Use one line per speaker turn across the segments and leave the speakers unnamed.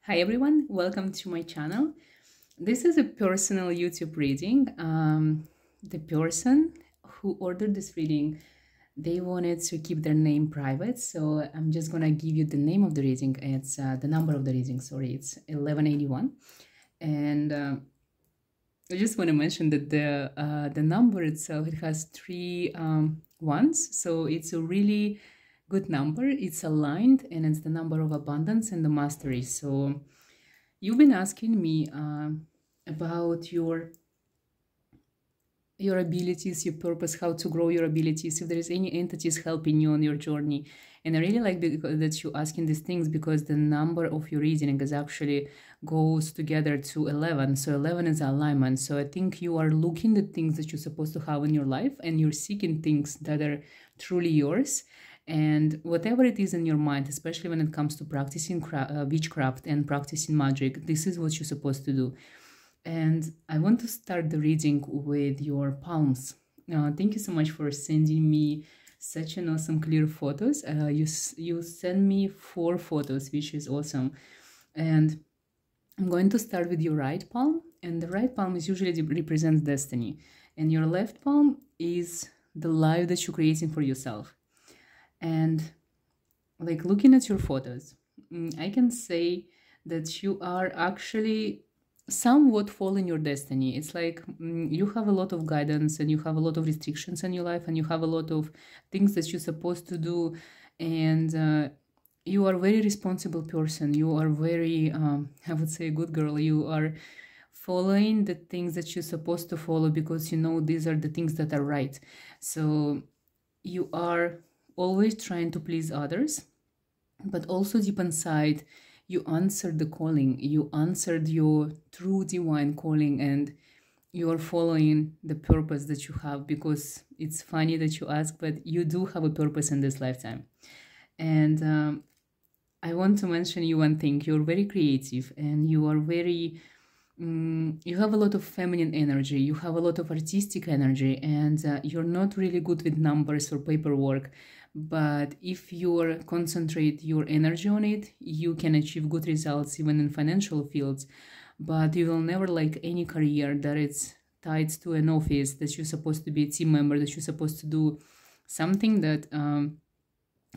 Hi everyone, welcome to my channel. This is a personal YouTube reading. The person who ordered this reading, they wanted to keep their name private, so I'm just gonna give you the name of the reading. It's the number of the reading, sorry, it's 1181. And I just want to mention that the number itself, it has three ones, so it's a really good number. It's aligned, and it's the number of abundance and the mastery. So you've been asking me about your abilities, your purpose, how to grow your abilities, if there is any entities helping you on your journey. And I really like that you're asking these things, because the number of your reading is actually goes together to 11. So 11 is alignment. So I think you are looking at things that you're supposed to have in your life, and you're seeking things that are truly yours. And whatever it is in your mind, especially when it comes to practicing witchcraft and practicing magic, this is what you're supposed to do. And I want to start the reading with your palms. Thank you so much for sending me such an awesome clear photos. You send me 4 photos, which is awesome. And I'm going to start with your right palm, and the right palm is usually represents destiny, and your left palm is the life that you're creating for yourself. And like looking at your photos, I can say that you are actually somewhat following your destiny. It's like you have a lot of guidance, and you have a lot of restrictions in your life, and you have a lot of things that you're supposed to do, and you are a very responsible person. You are very, I would say, a good girl. You are following the things that you're supposed to follow, because you know these are the things that are right. So you are always trying to please others, but also deep inside, you answered the calling. You answered your true divine calling, and you are following the purpose that you have, because it's funny that you ask, but you do have a purpose in this lifetime. And I want to mention you one thing. You're very creative, and you are very, you have a lot of feminine energy. You have a lot of artistic energy, and you're not really good with numbers or paperwork. But if you concentrate your energy on it, you can achieve good results even in financial fields. But you will never like any career that it's tied to an office, that you're supposed to be a team member, that you're supposed to do something that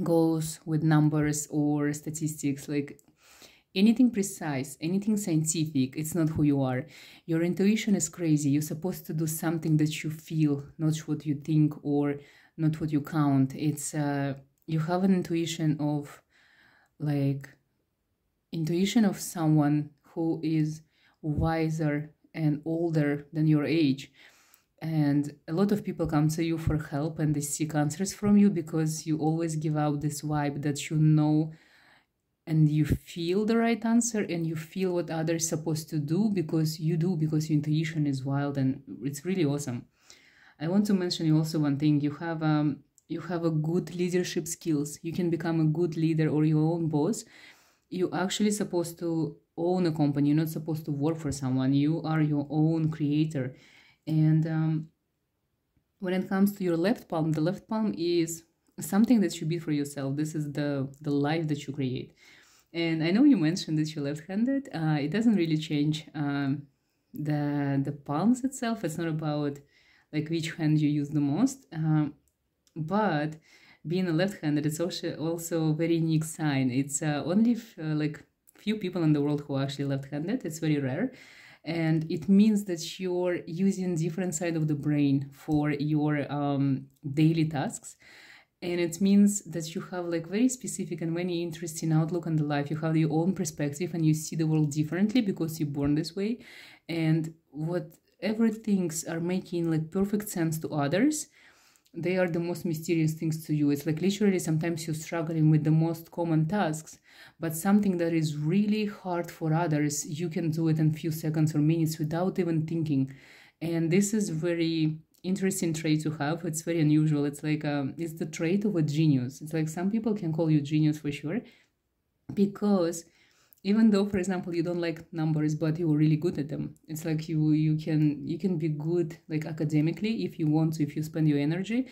goes with numbers or statistics, like anything precise, anything scientific. It's not who you are. Your intuition is crazy. You're supposed to do something that you feel, not what you think or not what you count. It's you have an intuition of someone who is wiser and older than your age. And a lot of people come to you for help, and they seek answers from you, because you always give out this vibe that you know, and you feel the right answer, and you feel what others are supposed to do, because you do, because your intuition is wild, and it's really awesome. I want to mention you also one thing. You have a good leadership skills. You can become a good leader or your own boss. You're actually supposed to own a company. You're not supposed to work for someone. You are your own creator. And when it comes to your left palm, the left palm is something that you be for yourself. This is the life that you create. And I know you mentioned that you're left-handed. It doesn't really change the palms itself. It's not about like which hand you use the most. But being a left-handed, it's also a very unique sign. It's only like few people in the world who are actually left-handed. It's very rare. And it means that you're using different side of the brain for your daily tasks. And it means that you have like very specific and very interesting outlook on the life. You have your own perspective, and you see the world differently because you're born this way. And whatever things are making like perfect sense to others, they are the most mysterious things to you. It's like literally sometimes you're struggling with the most common tasks, but something that is really hard for others, you can do it in a few seconds or minutes without even thinking. And this is very interesting trait to have. It's very unusual. It's like it's the trait of a genius. It's like some people can call you genius for sure, because even though, for example, you don't like numbers, but you're really good at them. It's like you can be good like academically if you want to, if you spend your energy.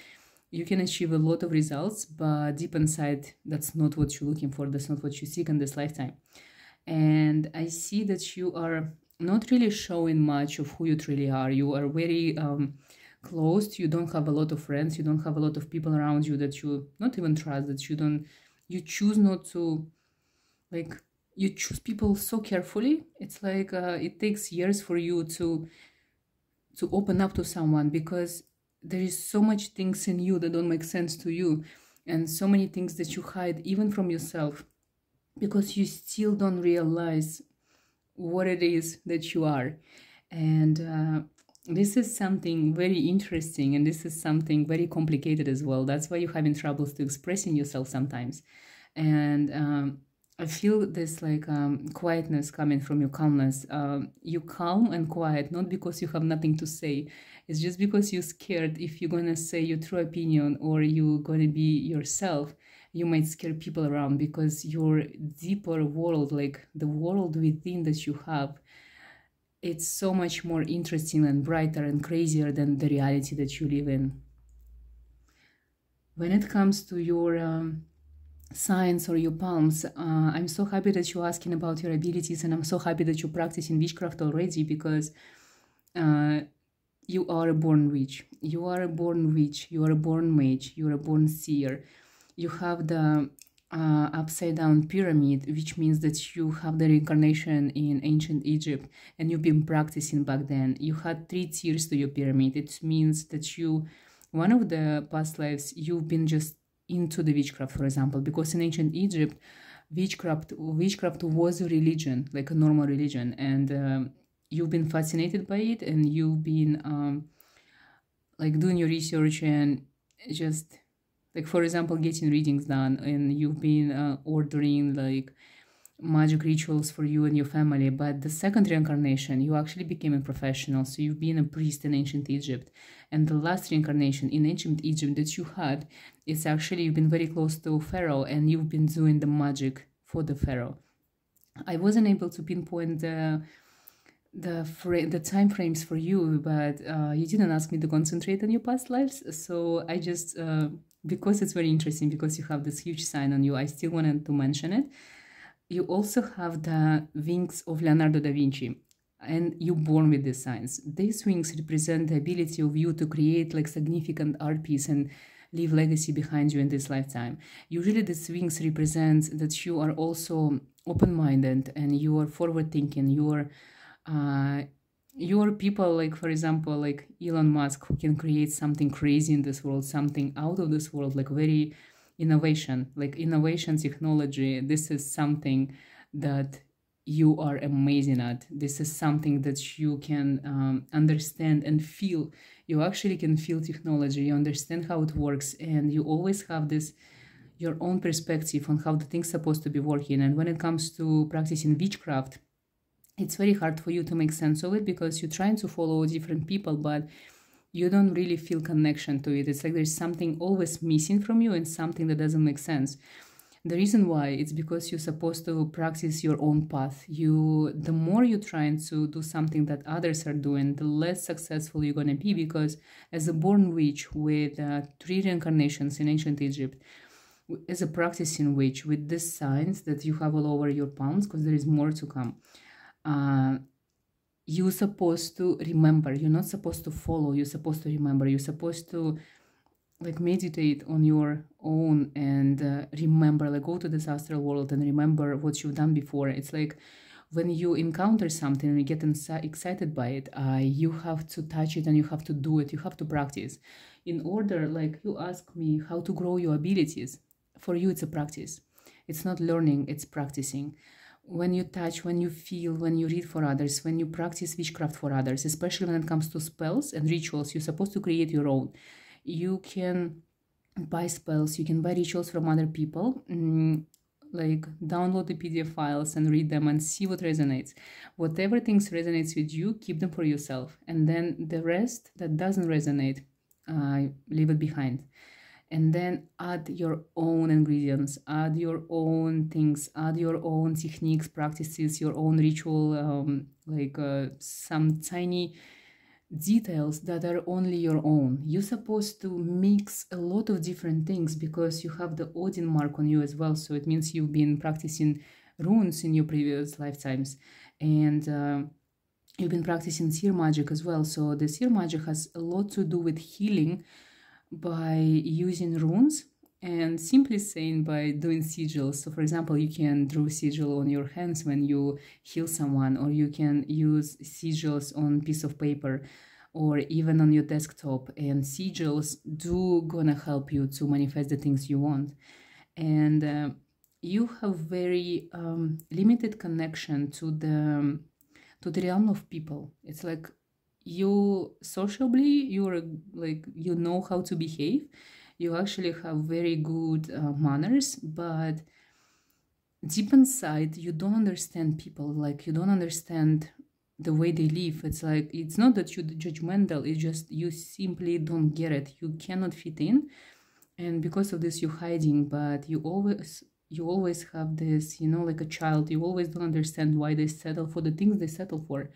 You can achieve a lot of results, but deep inside, that's not what you're looking for. That's not what you seek in this lifetime. And I see that you are not really showing much of who you truly are. You are very closed. You don't have a lot of friends. You don't have a lot of people around you that you not even trust, that you choose not to, like, you choose people so carefully. It's like it takes years for you to open up to someone, because there is so much things in you that don't make sense to you, and so many things that you hide even from yourself, because you still don't realize what it is that you are. And this is something very interesting, and this is something very complicated as well. That's why you're having troubles to expressing yourself sometimes. And I feel this like quietness coming from your calmness. You calm and quiet, not because you have nothing to say. It's just because you're scared. If you're gonna say your true opinion or you're gonna be yourself, you might scare people around, because your deeper world, like the world within that you have, it's so much more interesting and brighter and crazier than the reality that you live in. When it comes to your signs or your palms, I'm so happy that you're asking about your abilities, and I'm so happy that you're practicing witchcraft already, because you are a born witch. You are a born witch. You are a born mage. You are a born seer. You have the upside down pyramid, which means that you have the reincarnation in ancient Egypt, and you've been practicing back then. You had 3 tiers to your pyramid. It means that you, one of the past lives, you've been just into the witchcraft, for example, because in ancient Egypt, witchcraft was a religion, like a normal religion, and you've been fascinated by it, and you've been like doing your research and just, like, for example, getting readings done, and you've been ordering like magic rituals for you and your family. But the second reincarnation, you actually became a professional. So you've been a priest in ancient Egypt. And the last reincarnation in ancient Egypt that you had, it's actually you've been very close to Pharaoh, and you've been doing the magic for the Pharaoh. I wasn't able to pinpoint the time frames for you, but you didn't ask me to concentrate on your past lives. So I just, because it's very interesting, because you have this huge sign on you, I still wanted to mention it. You also have the wings of Leonardo da Vinci, and you're born with these signs. These wings represent the ability of you to create like significant art piece and leave legacy behind you in this lifetime. Usually these wings represent that you are also open-minded, and you are forward-thinking. You are people, like, for example, like Elon Musk, who can create something crazy in this world, something out of this world, like very innovation, like innovation technology. This is something that you are amazing at. This is something that you can understand and feel. You actually can feel technology. You understand how it works, and you always have this your own perspective on how the thing's supposed to be working. And when it comes to practicing witchcraft, it's very hard for you to make sense of it, because you're trying to follow different people, but you don't really feel connection to it. It's like there's something always missing from you, and something that doesn't make sense. The reason why, it's because you're supposed to practice your own path. The more you're trying to do something that others are doing, the less successful you're going to be, because as a born witch with 3 reincarnations in ancient Egypt, as a practicing witch with these signs that you have all over your palms, because there is more to come, you're supposed to remember. You're not supposed to follow. You're supposed to remember. You're supposed to like meditate on your own and remember, like go to this astral world and remember what you've done before. It's like when you encounter something and you get excited by it, you have to touch it and you have to do it. You have to practice. In order, like you ask me how to grow your abilities. For you, it's a practice. It's not learning, it's practicing. When you touch, when you feel, when you read for others, when you practice witchcraft for others, especially when it comes to spells and rituals, you're supposed to create your own. You can buy spells, you can buy rituals from other people, like download the PDF files and read them and see what resonates. Whatever things resonates with you, keep them for yourself. And then the rest that doesn't resonate, leave it behind. And then add your own ingredients, add your own things, add your own techniques, practices, your own ritual, some tiny details that are only your own. You're supposed to mix a lot of different things because you have the Odin mark on you as well. So it means you've been practicing runes in your previous lifetimes, and you've been practicing seer magic as well. So the seer magic has a lot to do with healing by using runes, and simply saying by doing sigils. So for example, you can draw sigil on your hands when you heal someone, or you can use sigils on piece of paper or even on your desktop, and sigils do gonna help you to manifest the things you want. And you have very limited connection to the realm of people. It's like you sociably, you're like, you know how to behave, you actually have very good manners, but deep inside you don't understand people. Like, you don't understand the way they live. It's like, it's not that you're judgmental, it's just you simply don't get it, you cannot fit in, and because of this you're hiding. But you always have this, you know, like a child, you always don't understand why they settle for the things they settle for,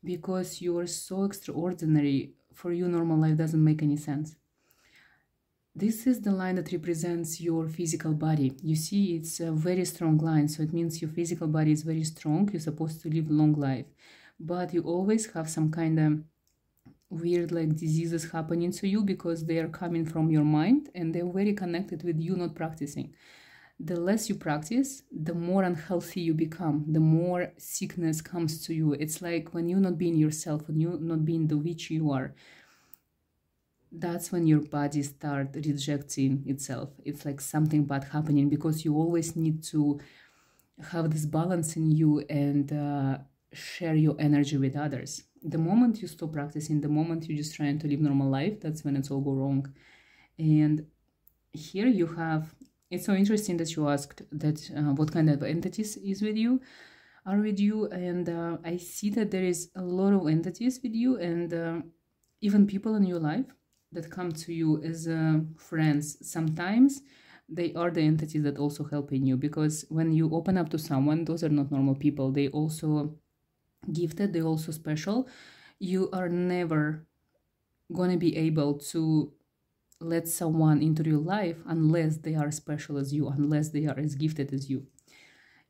because you are so extraordinary. For you, normal life doesn't make any sense. This is the line that represents your physical body. You see, it's a very strong line, so it means your physical body is very strong, you're supposed to live long life, but you always have some kind of weird like diseases happening to you, because they are coming from your mind and they're very connected with you not practicing. The less you practice, the more unhealthy you become, the more sickness comes to you. It's like when you're not being yourself, when you're not being the witch you are, that's when your body starts rejecting itself. It's like something bad happening, because you always need to have this balance in you and share your energy with others. The moment you stop practicing, the moment you're just trying to live normal life, that's when it's all go wrong. And here you have, it's so interesting that you asked that what kind of entities are with you, and I see that there is a lot of entities with you, and even people in your life that come to you as friends. Sometimes they are the entities that also helping you, because when you open up to someone, those are not normal people. They also gifted, they also special. You are never gonna be able to let someone into your life unless they are special as you, unless they are as gifted as you.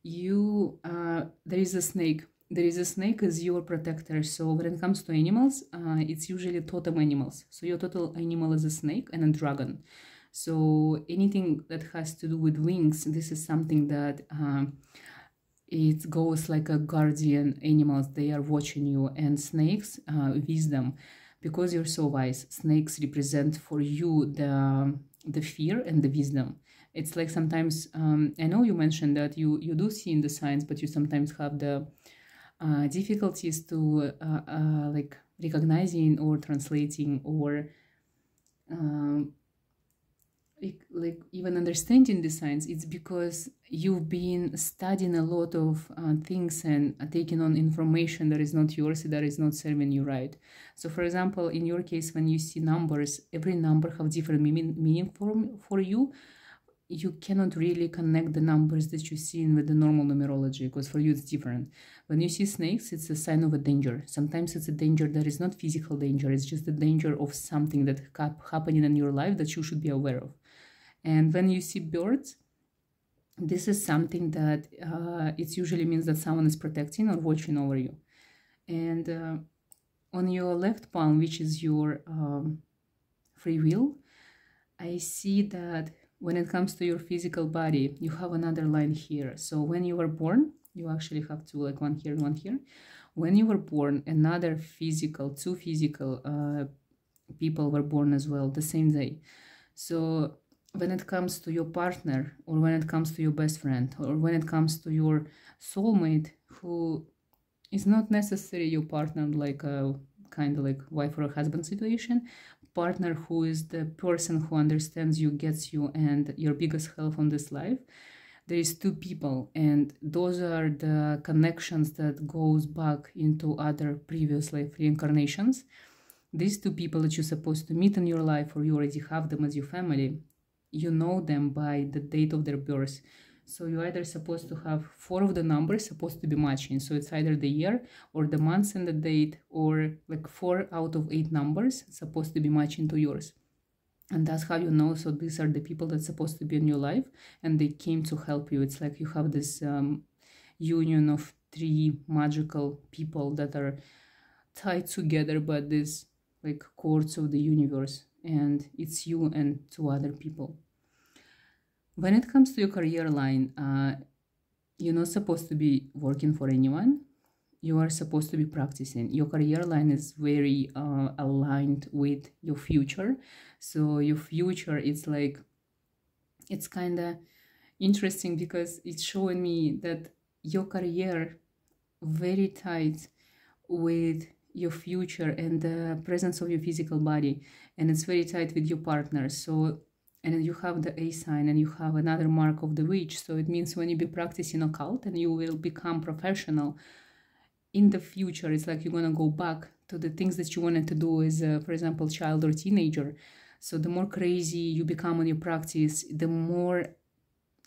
There is a snake. There is a snake as your protector. So when it comes to animals, it's usually totem animals. So your total animal is a snake and a dragon. So anything that has to do with wings, this is something that it goes like a guardian animals. They are watching you. And snakes, wisdom. Because you're so wise, snakes represent for you the fear and the wisdom. It's like sometimes, I know you mentioned that you do see in the signs, but you sometimes have the difficulties to like recognizing or translating or like even understanding the signs. It's because you've been studying a lot of things and taking on information that is not yours, that is not serving you right. So for example, in your case, when you see numbers, every number have different meaning for you. You cannot really connect the numbers that you see with the normal numerology, because for you it's different. When you see snakes, it's a sign of a danger. Sometimes it's a danger that is not physical danger, it's just the danger of something that happening in your life that you should be aware of. And when you see birds, this is something that it usually means that someone is protecting or watching over you. And on your left palm, which is your free will, I see that when it comes to your physical body, you have another line here. So when you were born, you actually have two, like one here and one here. When you were born, another two physical people were born as well, the same day. So when it comes to your partner, or when it comes to your best friend, or when it comes to your soulmate, who is not necessarily your partner, like a kind of like wife or a husband situation, partner who is the person who understands you, gets you, and your biggest help on this life. There is two people, and those are the connections that goes back into other previous life reincarnations. These two people that you're supposed to meet in your life, or you already have them as your family, you know them by the date of their birth. So you're either supposed to have 4 of the numbers supposed to be matching. So it's either the year or the months and the date, or like 4 out of 8 numbers supposed to be matching to yours. And that's how you know. So these are the people that's supposed to be in your life, and they came to help you. It's like you have this union of three magical people that are tied together by this like cords of the universe, and it's you and two other people. When it comes to your career line, you're not supposed to be working for anyone. You are supposed to be practicing. Your career line is very aligned with your future. So your future is like, it's kind of interesting because it's showing me that your career very tight with your future and the presence of your physical body, and it's very tight with your partner. So, and you have the A sign and you have another mark of the witch. So it means when you be practicing occult and you will become professional in the future, it's like you're gonna go back to the things that you wanted to do as for example, child or teenager. So the more crazy you become in your practice, the more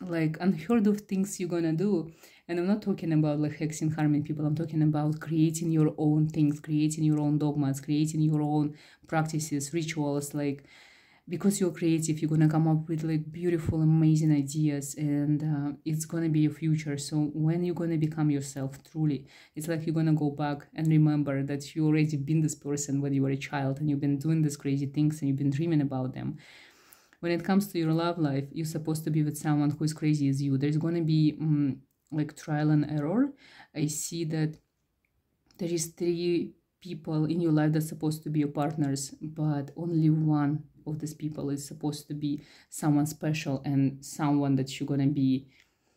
like unheard of things you're gonna do. And I'm not talking about like hexing, harming people. I'm talking about creating your own things, creating your own dogmas, creating your own practices, rituals, like, because you're creative, you're gonna come up with like beautiful, amazing ideas, and it's gonna be your future. So when you're gonna become yourself truly, it's like you're gonna go back and remember that you already been this person when you were a child, and you've been doing these crazy things and you've been dreaming about them. When it comes to your love life, you're supposed to be with someone who is crazy as you. There's gonna be like trial and error. I see that there is three people in your life that's supposed to be your partners, but only one of these people is supposed to be someone special and someone that you're gonna be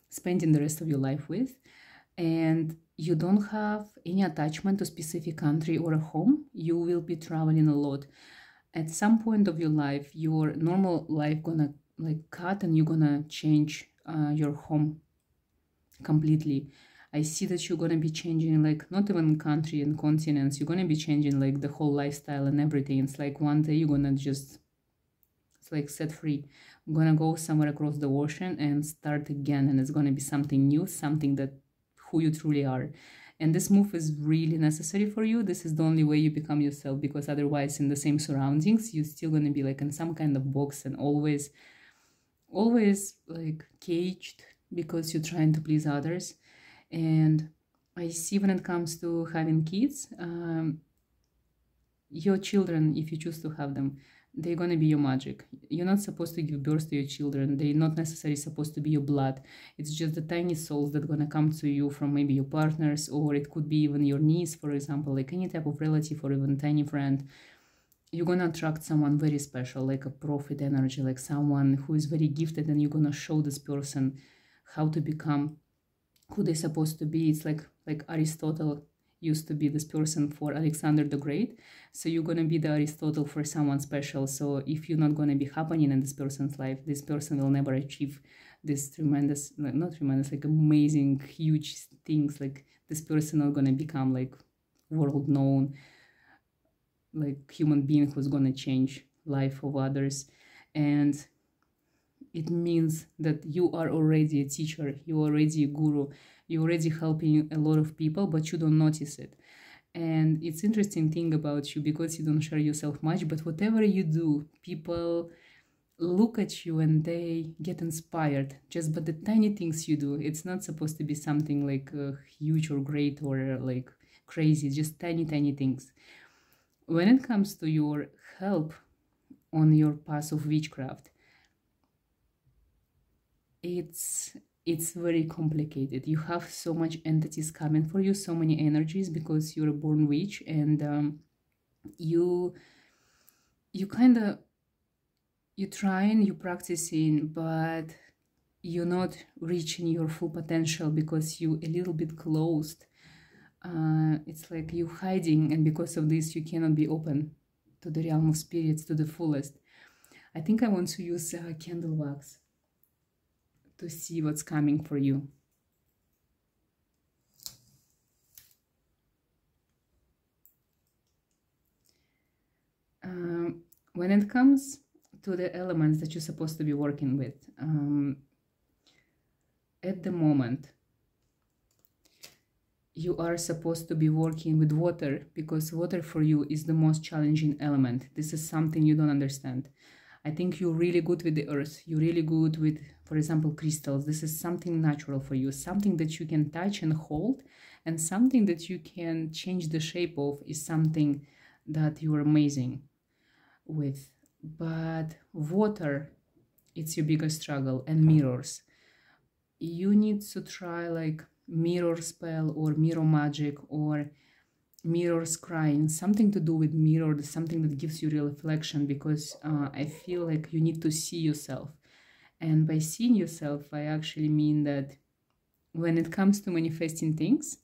spending the rest of your life with. And you don't have any attachment to a specific country or a home. You will be traveling a lot. At some point of your life, your normal life gonna like cut, and you're gonna change your home completely. I see that you're gonna be changing, like, not even country and continents, you're gonna be changing like the whole lifestyle and everything. It's like one day you're gonna just, it's like set free. I'm gonna go somewhere across the ocean and start again, and it's gonna be something new, something that who you truly are. And this move is really necessary for you. This is the only way you become yourself, because otherwise in the same surroundings, you're still gonna be like in some kind of box and always like caged because you're trying to please others. And I see when it comes to having kids, your children, if you choose to have them, they're going to be your magic. You're not supposed to give birth to your children. They're not necessarily supposed to be your blood. It's just the tiny souls that are going to come to you from maybe your partners, or it could be even your niece, for example, like any type of relative or even tiny friend. You're going to attract someone very special, like a prophet energy, like someone who is very gifted, and you're going to show this person how to become who they're supposed to be. It's like Aristotle used to be this person for Alexander the Great. So you're going to be the Aristotle for someone special. So if you're not going to be happening in this person's life, this person will never achieve this tremendous, not tremendous, like amazing, huge things. Like this person not going to become like world known, like human being who's going to change life of others. And it means that you are already a teacher, you're already a guru, you're already helping a lot of people, but you don't notice it. And it's interesting thing about you, because you don't share yourself much, but whatever you do, people look at you and they get inspired just by the tiny things you do. It's not supposed to be something like huge or great or like crazy, just tiny things. When it comes to your help on your path of witchcraft, it's very complicated. You have so much entities coming for you, so many energies, because you're a born witch, and you kind of, you're trying, you're practicing, but you're not reaching your full potential because you're a little bit closed. It's like you're hiding, and because of this you cannot be open to the realm of spirits to the fullest. I think I want to use candle wax to see what's coming for you. When it comes to the elements that you're supposed to be working with, at the moment, you are supposed to be working with water, because water for you is the most challenging element. This is something you don't understand. I think you're really good with the earth. You're really good with, for example, crystals. This is something natural for you, something that you can touch and hold, and something that you can change the shape of is something that you're amazing with. But water, it's your biggest struggle, and mirrors. You need to try like mirror spell or mirror magic or mirror scrying, something to do with mirror, something that gives you real reflection, because I feel like you need to see yourself. And by seeing yourself, I actually mean that when it comes to manifesting things,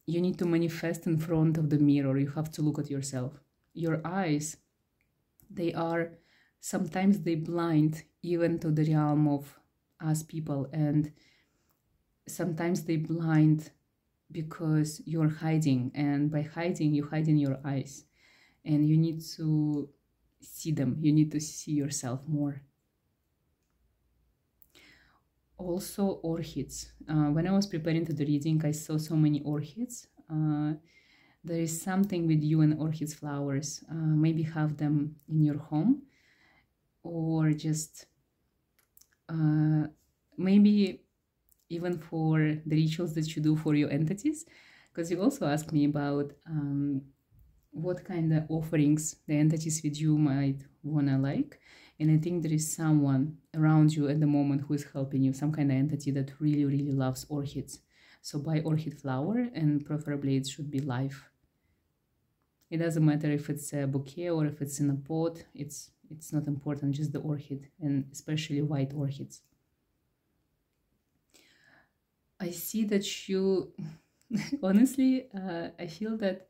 you need to manifest in front of the mirror. You have to look at yourself. Your eyes, sometimes they blind even to the realm of us people, and sometimes they blind because you're hiding, and by hiding you hide in your eyes, and you need to see them. You need to see yourself more. Also orchids. When I was preparing to the reading, I saw so many orchids. There is something with you and orchids flowers. Maybe have them in your home, or just maybe even for the rituals that you do for your entities, because you also asked me about what kind of offerings the entities with you might wanna like. And I think there is someone around you at the moment who is helping you, some kind of entity that really, really loves orchids. So buy orchid flower, and preferably it should be live. It doesn't matter if it's a bouquet or if it's in a pot. It's not important, just the orchid, and especially white orchids. I see that you, honestly, I feel that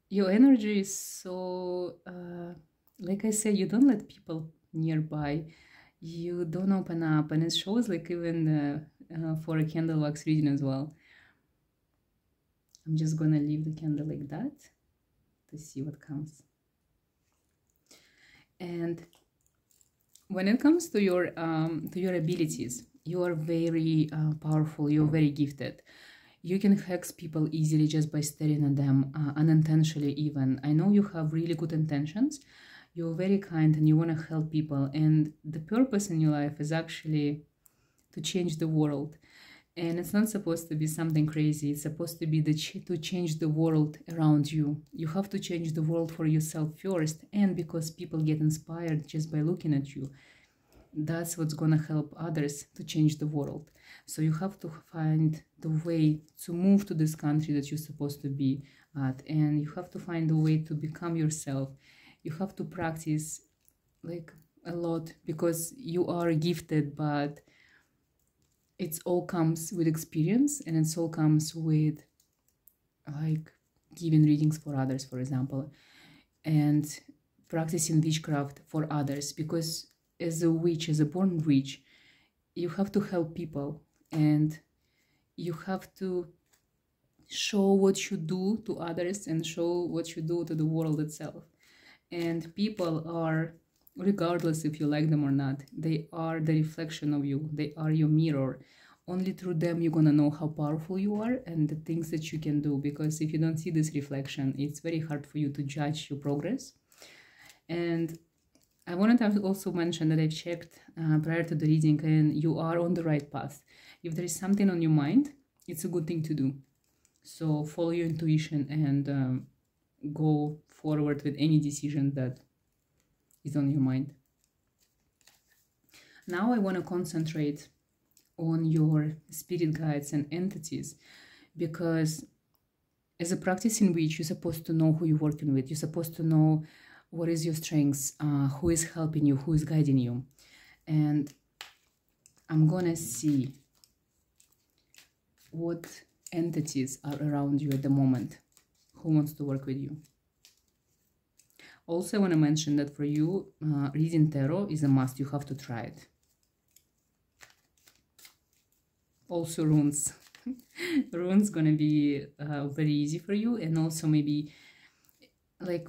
your energy is so, like I said, you don't let people nearby. You don't open up, and it shows like even for a candle wax reading as well. I'm just gonna leave the candle like that to see what comes. And when it comes to your abilities, you are very powerful. You're very gifted. You can hex people easily just by staring at them, unintentionally even. I know you have really good intentions. You're very kind and you want to help people. And the purpose in your life is actually to change the world. And it's not supposed to be something crazy. It's supposed to be to change the world around you. You have to change the world for yourself first. And because people get inspired just by looking at you, that's what's going to help others to change the world. So you have to find the way to move to this country that you're supposed to be at. And you have to find a way to become yourself. You have to practice like a lot, because you are gifted, but it all comes with experience, and it all comes with like giving readings for others, for example, and practicing witchcraft for others, because as a witch, as a born witch, you have to help people, and you have to show what you do to others and show what you do to the world itself. And people are, regardless if you like them or not, they are the reflection of you. They are your mirror. Only through them you're gonna know how powerful you are and the things that you can do, because if you don't see this reflection, it's very hard for you to judge your progress. And I wanted to also mention that I've checked prior to the reading, and you are on the right path. If there is something on your mind, it's a good thing to do. So follow your intuition and go forward with any decision that is on your mind. Now I want to concentrate on your spirit guides and entities, because as a practicing witch, you're supposed to know who you're working with. You're supposed to know what is your strengths, who is helping you, who is guiding you. And I'm gonna see what entities are around you at the moment, who wants to work with you. Also, I want to mention that for you, reading tarot is a must. You have to try it. Also runes. Runes gonna be very easy for you, and also maybe like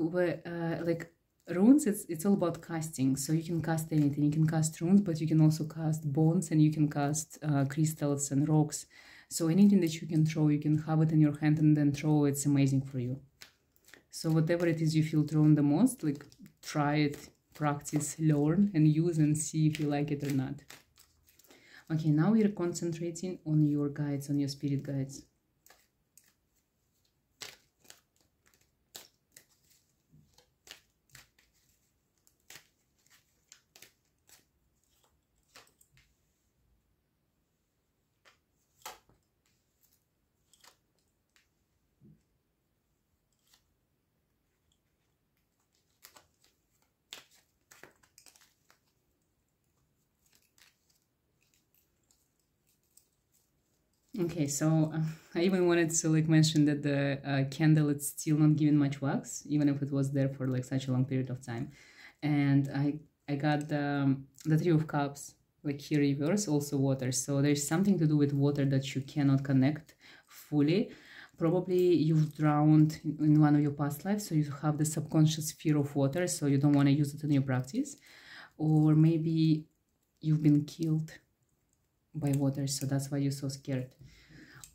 runes, it's all about casting. So you can cast anything. You can cast runes, but you can also cast bones, and you can cast crystals and rocks. So anything that you can throw, you can have it in your hand and then throw. It's amazing for you. So whatever it is you feel drawn the most, like try it, practice, learn, and use and see if you like it or not. Okay, now we are concentrating on your guides, on your spirit guides. Okay, so I even wanted to like mention that the candle, it's still not giving much wax, even if it was there for like such a long period of time. And I got the Three of Cups, like here reverse, also water. So there's something to do with water that you cannot connect fully. Probably you've drowned in one of your past lives, so you have the subconscious fear of water, so you don't want to use it in your practice. Or maybe you've been killed by water, so that's why you're so scared.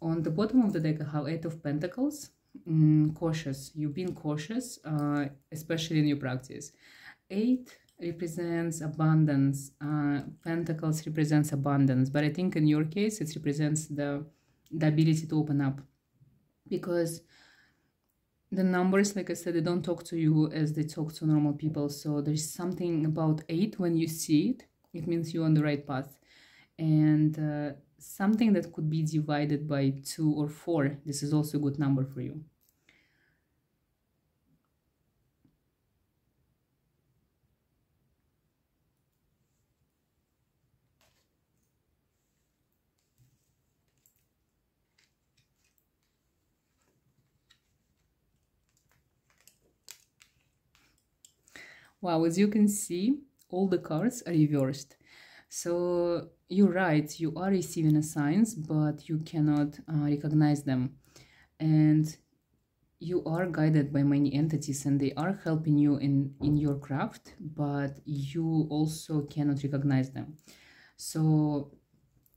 On the bottom of the deck, I have 8 of Pentacles. Cautious. You've been cautious, especially in your practice. 8 represents abundance. Pentacles represents abundance. But I think in your case, it represents the ability to open up. Because the numbers, like I said, they don't talk to you as they talk to normal people. So there's something about 8 when you see it. It means you're on the right path. And something that could be divided by 2 or 4, this is also a good number for you. Wow, as you can see, all the cards are reversed. So you're right, you are receiving a signs, but you cannot recognize them. And you are guided by many entities and they are helping you in your craft, but you also cannot recognize them. So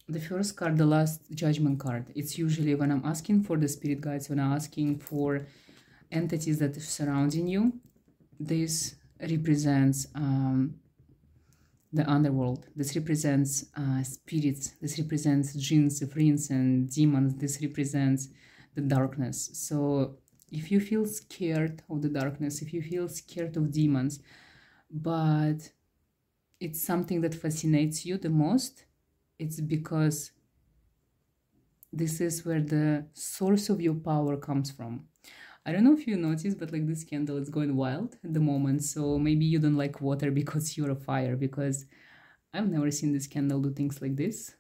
the first card, the last judgment card, it's usually when I'm asking for the spirit guides, when I'm asking for entities that are surrounding you, this represents the underworld. This represents spirits. This represents jinns, ifrits, and demons. This represents the darkness. So if you feel scared of the darkness, if you feel scared of demons, but it's something that fascinates you the most, it's because this is where the source of your power comes from. I don't know if you noticed, but like this candle is going wild at the moment. So maybe you don't like water because you're a fire, because I've never seen this candle do things like this.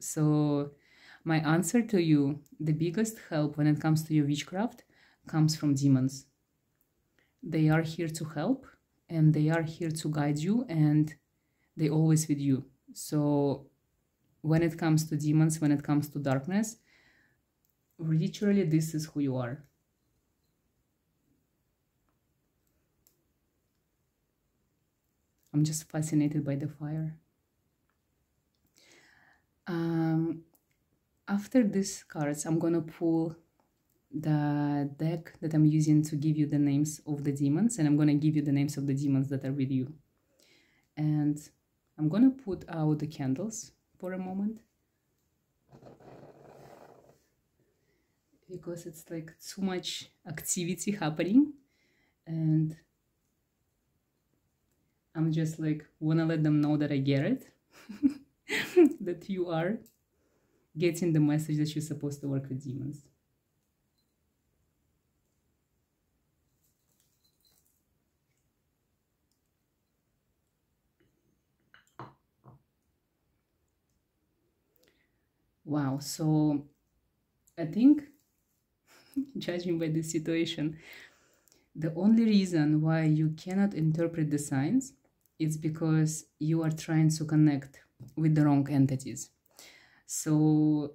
So my answer to you, the biggest help when it comes to your witchcraft comes from demons. They are here to help and they are here to guide you and they always with you. So when it comes to demons, when it comes to darkness, literally this is who you are. I'm just fascinated by the fire. After these cards, I'm gonna pull the deck that I'm using to give you the names of the demons, and I'm gonna give you the names of the demons that are with you. And I'm gonna put out the candles for a moment, because it's like too much activity happening, and I'm just like wanna let them know that I get it, that you are getting the message that you're supposed to work with demons. Wow, so I think, judging by this situation, the only reason why you cannot interpret the signs is because you are trying to connect with the wrong entities. So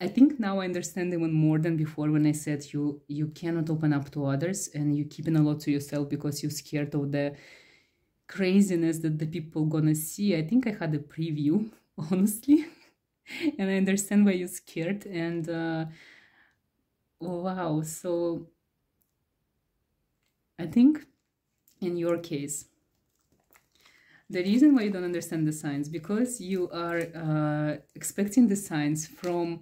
I think now I understand even more than before when I said you cannot open up to others and you're keeping a lot to yourself because you're scared of the craziness that the people gonna see. I think I had a preview, honestly, and I understand why you're scared. And Wow. So I think in your case, the reason why you don't understand the signs, because you are expecting the signs from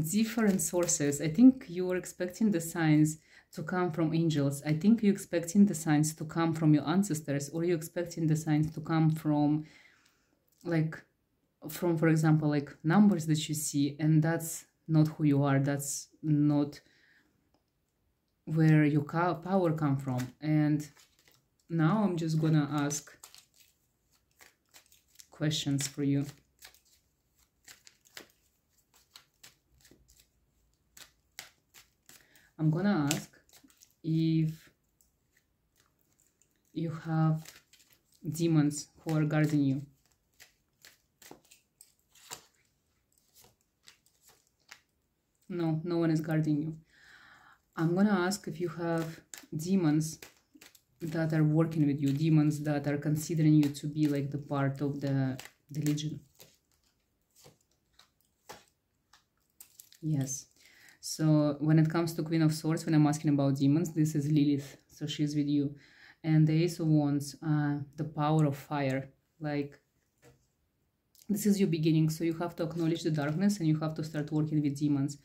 different sources. I think you are expecting the signs to come from angels. I think you're expecting the signs to come from your ancestors, or you're expecting the signs to come from, like, from, for example, like numbers that you see, and that's not who you are. That's not where your power come from. And now I'm just gonna ask questions for you. I'm gonna ask if you have demons who are guarding you. No, no one is guarding you. I'm gonna ask if you have demons that are working with you, demons that are considering you to be like the part of the legion. Yes. So when it comes to Queen of Swords, when I'm asking about demons, this is Lilith. So she's with you. And the Ace of Wands, the power of fire. Like, this is your beginning. So you have to acknowledge the darkness and you have to start working with demons,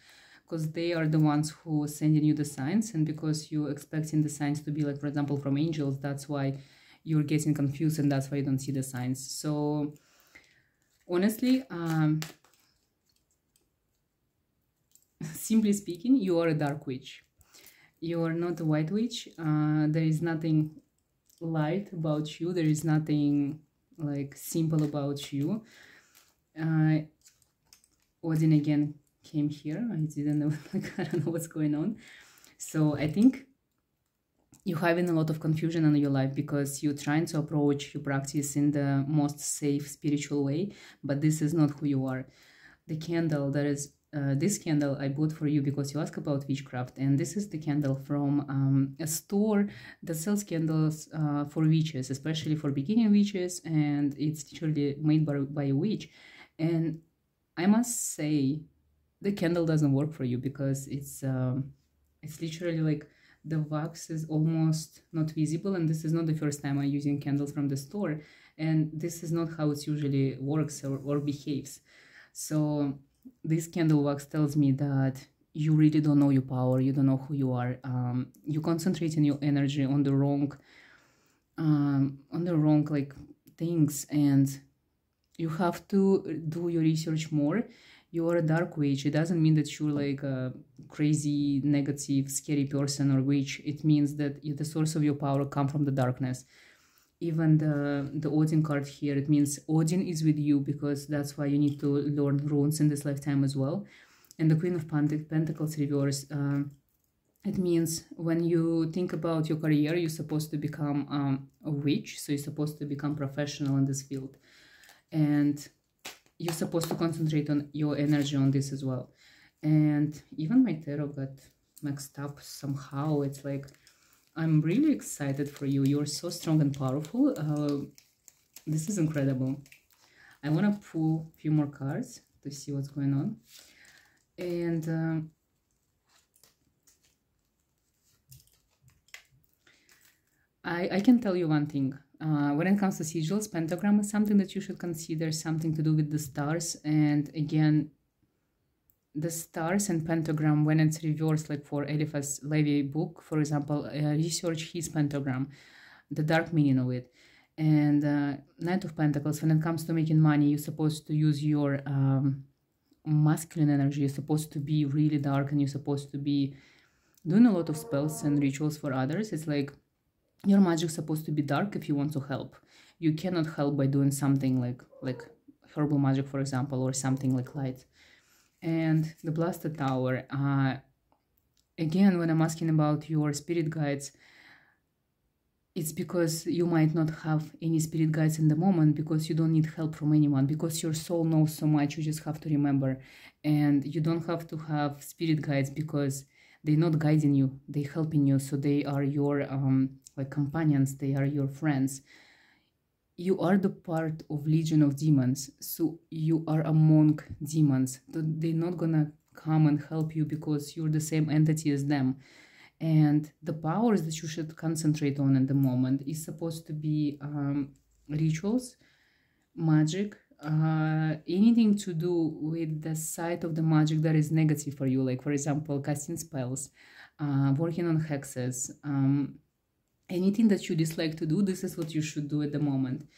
because they are the ones who are sending you the signs. And because you're expecting the signs to be, like, for example, from angels, that's why you're getting confused and that's why you don't see the signs. So honestly, simply speaking, you are a dark witch. You are not a white witch. There is nothing light about you. There is nothing like simple about you. Odin again came here. I didn't know, like, I don't know what's going on. So I think you're having a lot of confusion in your life because you're trying to approach your practice in the most safe spiritual way, but this is not who you are. The candle that is this candle I bought for you because you asked about witchcraft, and this is the candle from a store that sells candles for witches, especially for beginning witches, and it's literally made by a witch. And I must say, the candle doesn't work for you because it's literally like the wax is almost not visible, and this is not the first time I'm using candles from the store, and this is not how it usually works or behaves. So this candle wax tells me that you really don't know your power, you don't know who you are. You concentrate in your energy on the wrong like things, and you have to do your research more. You are a dark witch. It doesn't mean that you're like a crazy, negative, scary person or witch. It means that the source of your power come from the darkness. Even the Odin card here, it means Odin is with you, because that's why you need to learn runes in this lifetime as well. And the Queen of Pentacles reverse, it means when you think about your career, you're supposed to become a witch, so you're supposed to become professional in this field. And you're supposed to concentrate on your energy on this as well. And even my tarot got mixed up somehow. It's like, I'm really excited for you. You're so strong and powerful. This is incredible. I want to pull a few more cards to see what's going on. And I can tell you one thing. When it comes to sigils, pentagram is something that you should consider, something to do with the stars. And again, the stars and pentagram, when it's reversed, like for Eliphas Levi book, for example, research his pentagram, the dark meaning of it. And Knight of Pentacles, when it comes to making money, you're supposed to use your masculine energy. You're supposed to be really dark, and you're supposed to be doing a lot of spells and rituals for others. It's like your magic's supposed to be dark if you want to help. You cannot help by doing something like herbal magic, for example, or something like light. And the Blasted Tower, again, when I'm asking about your spirit guides, it's because you might not have any spirit guides in the moment, because you don't need help from anyone, because your soul knows so much. You just have to remember, and you don't have to have spirit guides because they're not guiding you, they're helping you. So they are your like companions, they are your friends. You are the part of legion of demons, so you are among demons. They're not gonna come and help you because you're the same entity as them. And the powers that you should concentrate on at the moment is supposed to be rituals, magic, anything to do with the side of the magic that is negative for you, like for example casting spells, working on hexes, anything that you dislike to do. This is what you should do at the moment,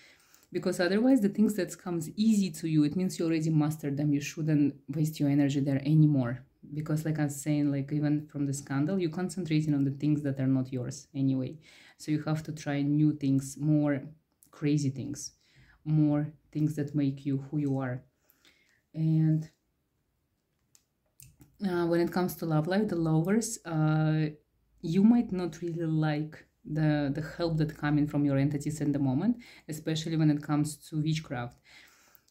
because otherwise the things that comes easy to you, it means you already mastered them. You shouldn't waste your energy there anymore, because like I was saying, like even from the scandal, you're concentrating on the things that are not yours anyway. So you have to try new things, more crazy things, more things that make you who you are. And when it comes to love life, the lovers, you might not really like the help that coming from your entities in the moment, especially when it comes to witchcraft.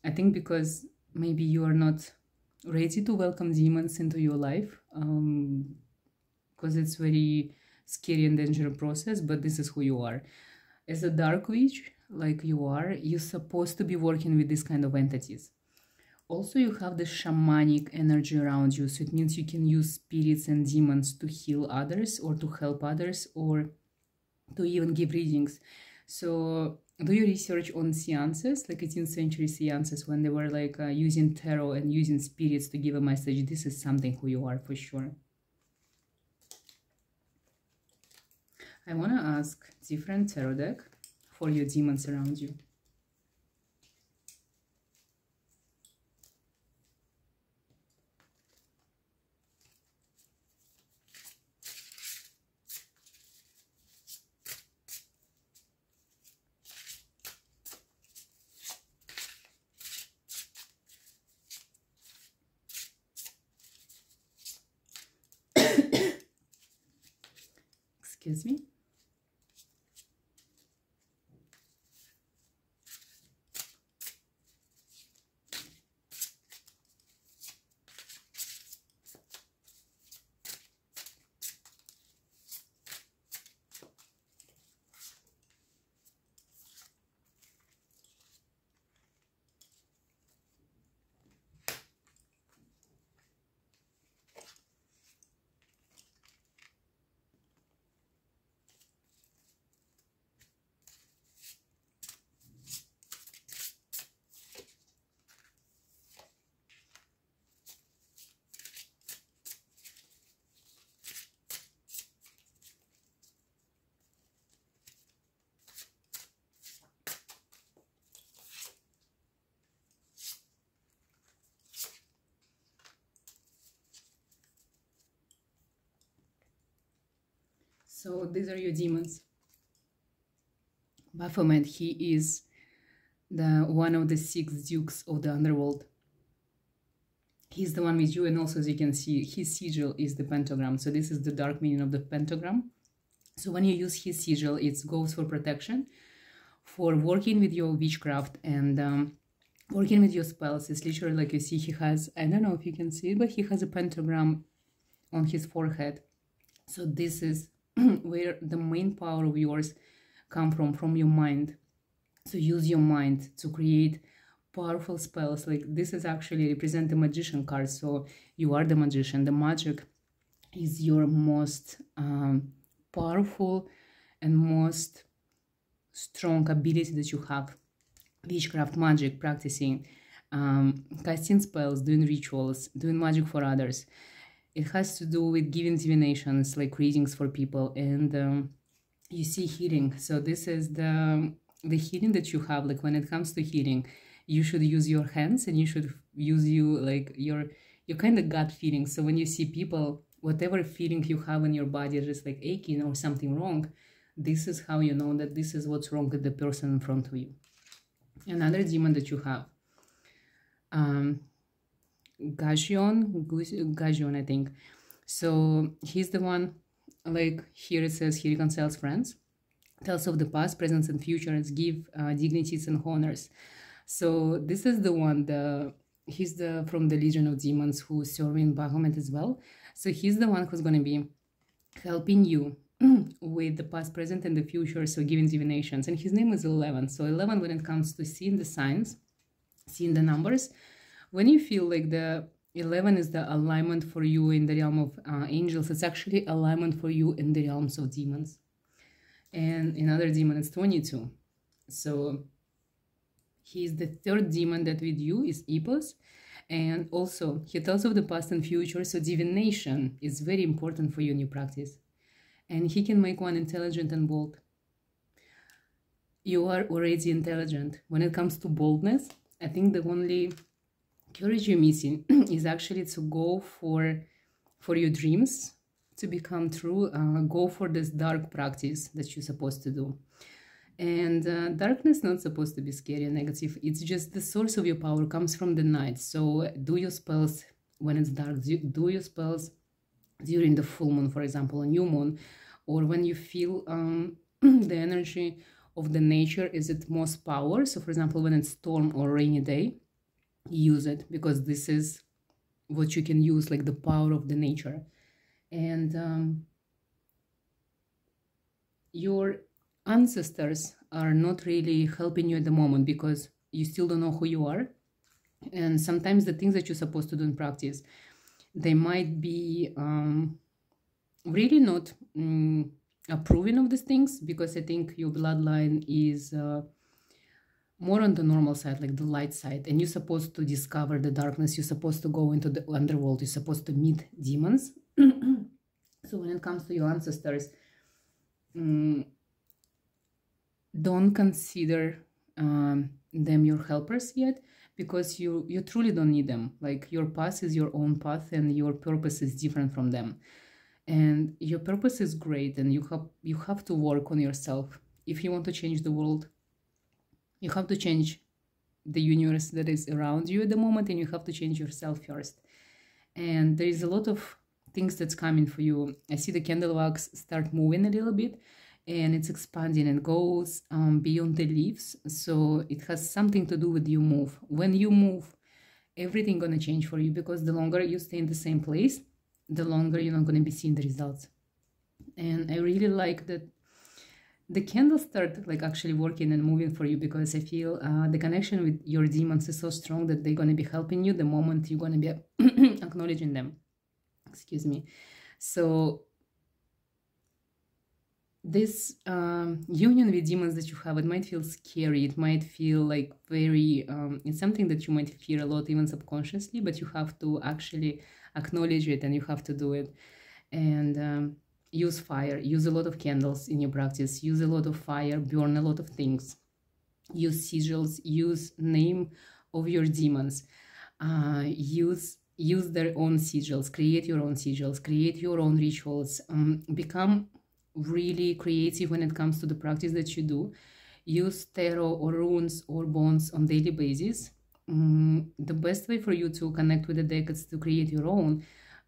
I think because maybe you are not ready to welcome demons into your life, because it's very scary and dangerous process, but this is who you are. As a dark witch, like you are, you're supposed to be working with this kind of entities. Also, you have the shamanic energy around you, so it means you can use spirits and demons to heal others or to help others or to even give readings. So do your research on seances, like 18th century seances, when they were like using tarot and using spirits to give a message. This is something who you are for sure. I want to ask different tarot deck for your demons around you. Excuse me. So these are your demons. Baphomet, he is the one of the 6 dukes of the underworld. He's the one with you, and also as you can see, his sigil is the pentagram. So this is the dark meaning of the pentagram. So when you use his sigil, it goes for protection, for working with your witchcraft and working with your spells. It's literally like you see he has, I don't know if you can see it, but he has a pentagram on his forehead. So this is where the main power of yours come from your mind. So use your mind to create powerful spells. Like this is actually represent the magician card. So you are the magician. The magic is your most powerful and most strong ability that you have. Witchcraft, magic, practicing, casting spells, doing rituals, doing magic for others. It has to do with giving divinations, like readings for people, and you see healing. So this is the healing that you have. Like when it comes to healing, you should use your hands and you should use your kind of gut feeling. So when you see people, whatever feeling you have in your body, just like aching or something wrong, this is how you know that this is what's wrong with the person in front of you. Another demon that you have, Gajion, I think. So he's the one, like here it says, he reconciles friends, tells of the past, present, and future, and give dignities and honors. So this is the one, he's from the Legion of Demons who's serving Baphomet as well. So he's the one who's going to be helping you with the past, present, and the future, so giving divinations. And his name is 11. So 11, when it comes to seeing the signs, seeing the numbers, when you feel like 11 is the alignment for you in the realm of angels. It's actually alignment for you in the realms of demons. And another demon is 22. So he's the third demon that with you is Epos. And also he tells of the past and future. So divination is very important for you in your practice. And he can make one intelligent and bold. You are already intelligent. When it comes to boldness, I think the only courage you're missing is actually to go for your dreams to become true. Go for this dark practice that you're supposed to do. And darkness not supposed to be scary and negative. It's just the source of your power comes from the night. So do your spells when it's dark. Do your spells during the full moon, for example, a new moon, or when you feel the energy of the nature is at most power. So for example, when it's storm or rainy day, use it, because this is what you can use, like the power of the nature. And your ancestors are not really helping you at the moment because you still don't know who you are. And sometimes the things that you're supposed to do in practice, they might be really not approving of these things, because I think your bloodline is more on the normal side, like the light side, and you're supposed to discover the darkness. You're supposed to go into the underworld. You're supposed to meet demons. So when it comes to your ancestors, don't consider them your helpers yet, because you truly don't need them. Like your path is your own path, and your purpose is different from them. And your purpose is great, and you have to work on yourself. If you want to change the world, you have to change the universe that is around you at the moment, and you have to change yourself first. And there is a lot of things that's coming for you. I see the candle wax start moving a little bit, and it's expanding and goes beyond the leaves. So it has something to do with you move. When you move, everything gonna change for you, because the longer you stay in the same place, the longer you're not gonna be seeing the results. And I really like that the candles start like actually working and moving for you, because I feel the connection with your demons is so strong that they're gonna be helping you the moment you're gonna be acknowledging them. Excuse me. So this union with demons that you have, it might feel scary. It might feel like very, it's something that you might fear a lot, even subconsciously, but you have to actually acknowledge it, and you have to do it. And use fire, use a lot of candles in your practice, use a lot of fire, burn a lot of things, use sigils, use name of your demons, use their own sigils, create your own sigils, create your own rituals, become really creative when it comes to the practice that you do. Use tarot or runes or bonds on daily basis. The best way for you to connect with the deck is to create your own,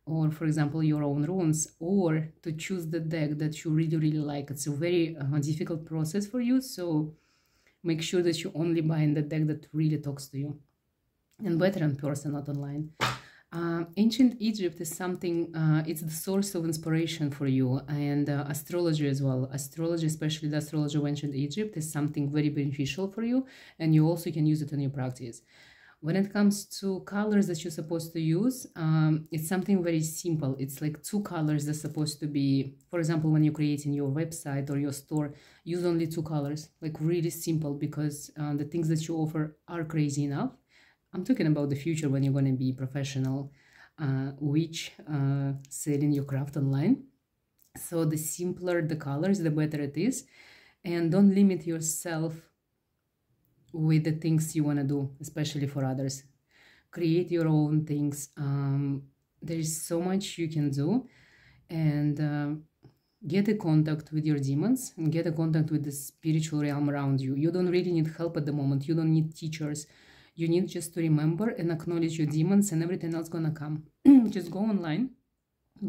or for example your own runes, or to choose the deck that you really like. It's a very difficult process for you, so make sure that you only buy in the deck that really talks to you, and better in person, not online. Ancient Egypt is something, it's the source of inspiration for you, and astrology as well. Astrology, especially the astrology of ancient Egypt, is something very beneficial for you, and you also can use it in your practice. When it comes to colors that you're supposed to use, it's something very simple. It's like 2 colors that's supposed to be, for example, when you're creating your website or your store, use only 2 colors, like really simple, because the things that you offer are crazy enough. I'm talking about the future when you're going to be professional witch selling your craft online. So the simpler the colors, the better it is. And don't limit yourself with the things you want to do, especially for others. Create your own things. There is so much you can do. And get a contact with your demons, and get a contact with the spiritual realm around you. You don't really need help at the moment. You don't need teachers. You need just to remember and acknowledge your demons, and everything else gonna come. Just go online,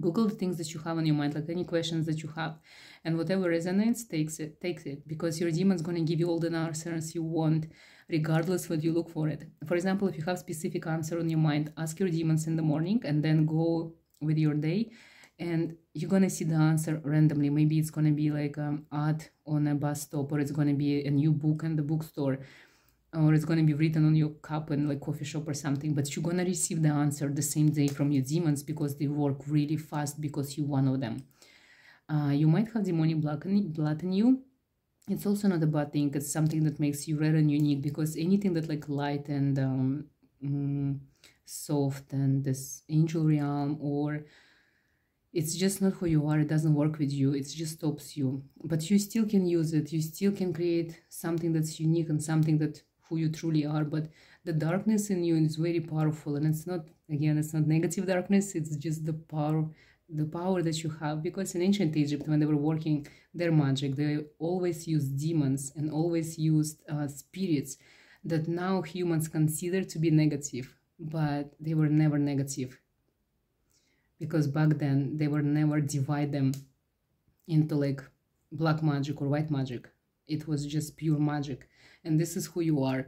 Google the things that you have on your mind, like any questions that you have, and whatever resonates, takes it, because your demon's gonna give you all the answers you want, regardless what you look for it. For example, if you have specific answer on your mind, ask your demons in the morning, and then go with your day, and you're gonna see the answer randomly. Maybe it's gonna be like an ad on a bus stop, or it's gonna be a new book in the bookstore. or it's going to be written on your cup in like coffee shop or something, but you're going to receive the answer the same day from your demons, because they work really fast, because you're one of them. You might have demonic blood in you. It's also not a bad thing. It's something that makes you rare and unique, because anything that like light and soft and this angel realm, or it's just not who you are, it doesn't work with you, it just stops you. But you still can use it, you still can create something that's unique and something that who you truly are. But the darkness in you is very powerful, and it's not, again, it's not negative darkness, it's just the power that you have. Because in ancient Egypt, when they were working their magic, they always used demons and always used spirits that now humans consider to be negative, but they were never negative, because back then they were never divide them into like black magic or white magic. It was just pure magic, and this is who you are.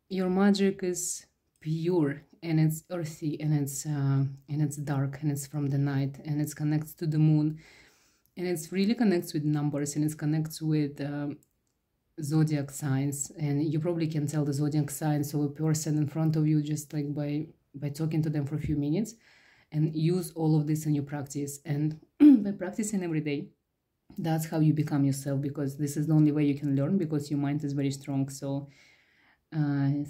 Your magic is pure, and it's earthy, and it's dark, and it's from the night, and it connects to the moon, and it's really connects with numbers, and it connects with zodiac signs. And you probably can tell the zodiac signs of a person in front of you just like by talking to them for a few minutes. And use all of this in your practice, and by practicing every day, that's how you become yourself, because this is the only way you can learn, because your mind is very strong. So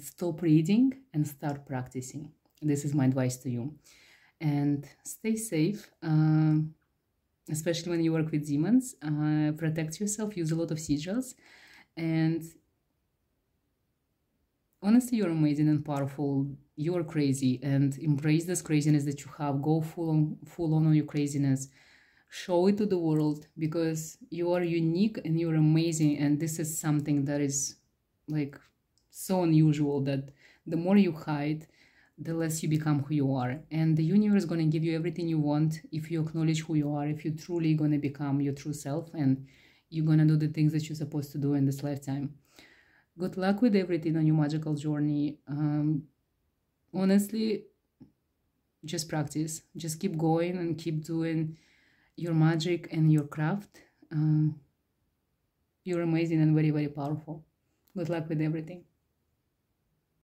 stop reading and start practicing. This is my advice to you. And stay safe, especially when you work with demons. Protect yourself, use a lot of sigils, and honestly, you're amazing and powerful. You're crazy, and embrace this craziness that you have. Go full on your craziness. Show it to the world, because you are unique and you're amazing. And this is something that is like so unusual, that the more you hide, the less you become who you are. And the universe is going to give you everything you want if you acknowledge who you are, if you're truly going to become your true self, and you're going to do the things that you're supposed to do in this lifetime. Good luck with everything on your magical journey. Honestly, just practice. Just keep going and keep doing your magic and your craft. You're amazing and very, very powerful. Good luck with everything.